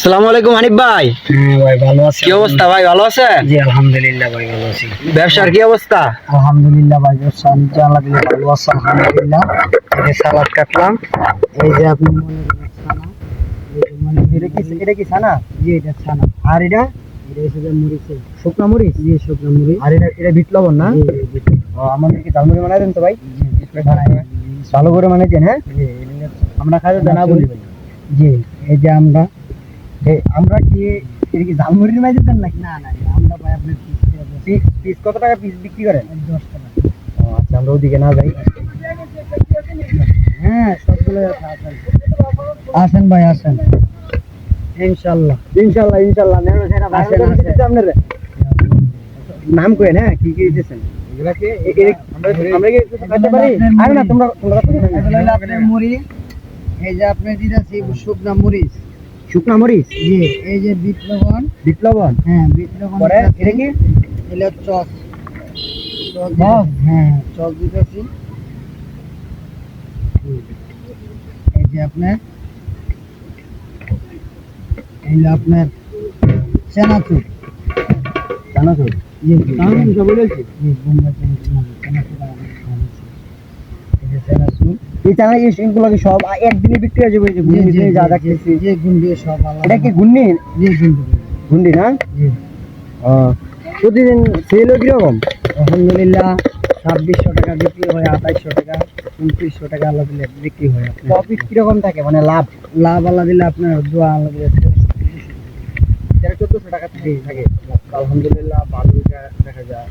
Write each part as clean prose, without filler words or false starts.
আসসালামু আলাইকুম হানিফ ভাই। ভাই ভালো আছি। কি অবস্থা ভাই, ভালো আছেন? জি আলহামদুলিল্লাহ ভাই ভালো আছি। ব্যবসার কি অবস্থা? আলহামদুলিল্লাহ ভাই ব্যবসা আল্লাহ দিলে ভালো আছে আলহামদুলিল্লাহ। এই যে সালাদ কাটলাম, এই যে আপনি মনে করেন ছানা, এটা কি ছানা? জি এটা ছানা। আর এটা হচ্ছে যে মরিচ, শুকনা মরিচ। জি শুকনা মরিচ। আর এটা বিট লবণ না? জি বিট। ও আমাদের কি ঝালমুড়ি বানাই দেন তো ভাই? জি বানাই। ভালো করে বানাইছেন? হ্যাঁ জি। আমরা খাইতে জানা বলি ভাই। জি এই যে আমরা কি এটা কি ঝালমুড়ির মাঝে দেন নাকি? না না আমরা ভাই আপনার পিস কত টাকা পিস বিক্রি করেন? 10 টাকা। ও আচ্ছা আমরা ওদিকে না যাই। হ্যাঁ সবগুলো আসেন, আসেন ভাই আসেন ইনশাআল্লাহ ইনশাআল্লাহ ইনশাআল্লাহ। আসেন আসেন আপনারা নাম কই না কি কি দিতেছেন এগুলা কি আমরা কি খাইতে পারি? আরে না তোমরা আপনার মুড়ি, এই যে আপনি দিতেছি শুকনা মরিচ। শুকনা মরিচ? জি। এই যে বিট লবণ। বিট লবণ? হ্যাঁ বিট লবণ। পরে এটা কি? এলো চক। চক? হ্যাঁ চক দিতেছি। এই যে আপনার আপনার চানাচুর। চানাচুর? জি জি। চানাচুর বলেছি? জি বোম্বাই চানাচুর। এই যে চানাচুর। এই চানা এগুলো কি সব একদিনে বিক্রি হয়ে যাবে? গুন্ডি দিয়ে যা দেখতেছি। জি গুন্ডি সব আলাদা। এটা কি গুন্ডি? জি গুন্ডি। গুন্ডি না? জি। প্রতিদিন সেল কিরকম? আলহামদুলিল্লাহ 2600 টাকা বিক্রি হয়, 2800 টাকা, 2900 টাকা আল্লাহ দিলে বিক্রি হয়। প্রফিট কিরকম থাকে মানে লাভ? লাভ আল্লাহ দিলে আপনার দোয়া আল্লাহ দিলে 1400 টাকা থাকে। আলহামদুলিল্লাহ ভালো দেখা যায়,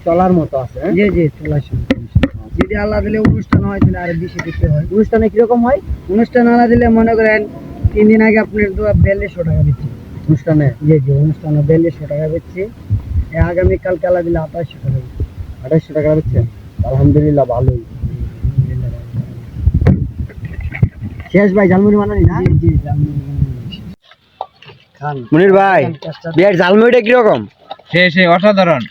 চলার মতো আছে। জি জি চলার মতো। যদি আল্লাহ দিলে অনুষ্ঠান হয় তাহলে আরো বেশি বিক্রি হয়। অনুষ্ঠানে কিরকম হয়? অনুষ্ঠান আল্লাহ দিলে মনে করেন 3 দিন আগে আপনার 4200 টাকা দিচ্ছি অনুষ্ঠানে। জি জি অনুষ্ঠানে 4200 টাকা দিচ্ছি। আগামীকালকে আল্লাহ দিলে 2800 টাকা দিচ্ছি। 2800 টাকা দিচ্ছেন? আলহামদুলিল্লাহ ভালোই। শেষ ভাই ঝালমুড়ি বানানি না? জি জি ঝালমুড়ি খান। মুনির ভাই, বিয়ার ঝালমুড়িটা কিরকম? সে অসাধারণ।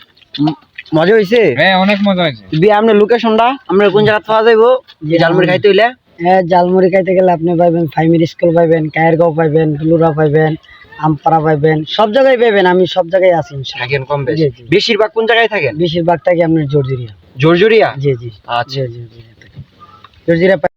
মজা হইছে? হ্যাঁ অনেক মজা হয়েছে। বিয়া আপনার লোকেশনটা আমরা কোন জায়গা পাওয়া যাইবো ঝালমুড়ি খাইতে হইলে? হ্যাঁ ঝালমুড়ি খাইতে গেলে আপনি পাইবেন প্রাইমারি স্কুল পাইবেন, কায়েরগাঁও পাইবেন, ফুলুরা পাইবেন, আমপাড়া পাইবেন, সব জায়গায় পাইবেন। আমি সব জায়গায় আছি ইনশাআল্লাহ। থাকেন কম বেশি? বেশিরভাগ কোন জায়গায় থাকেন? বেশিরভাগ থাকি আপনার জর্জরিয়া। জর্জরিয়া? জি জি আচ্ছা। জি জি জর্জরিয়া।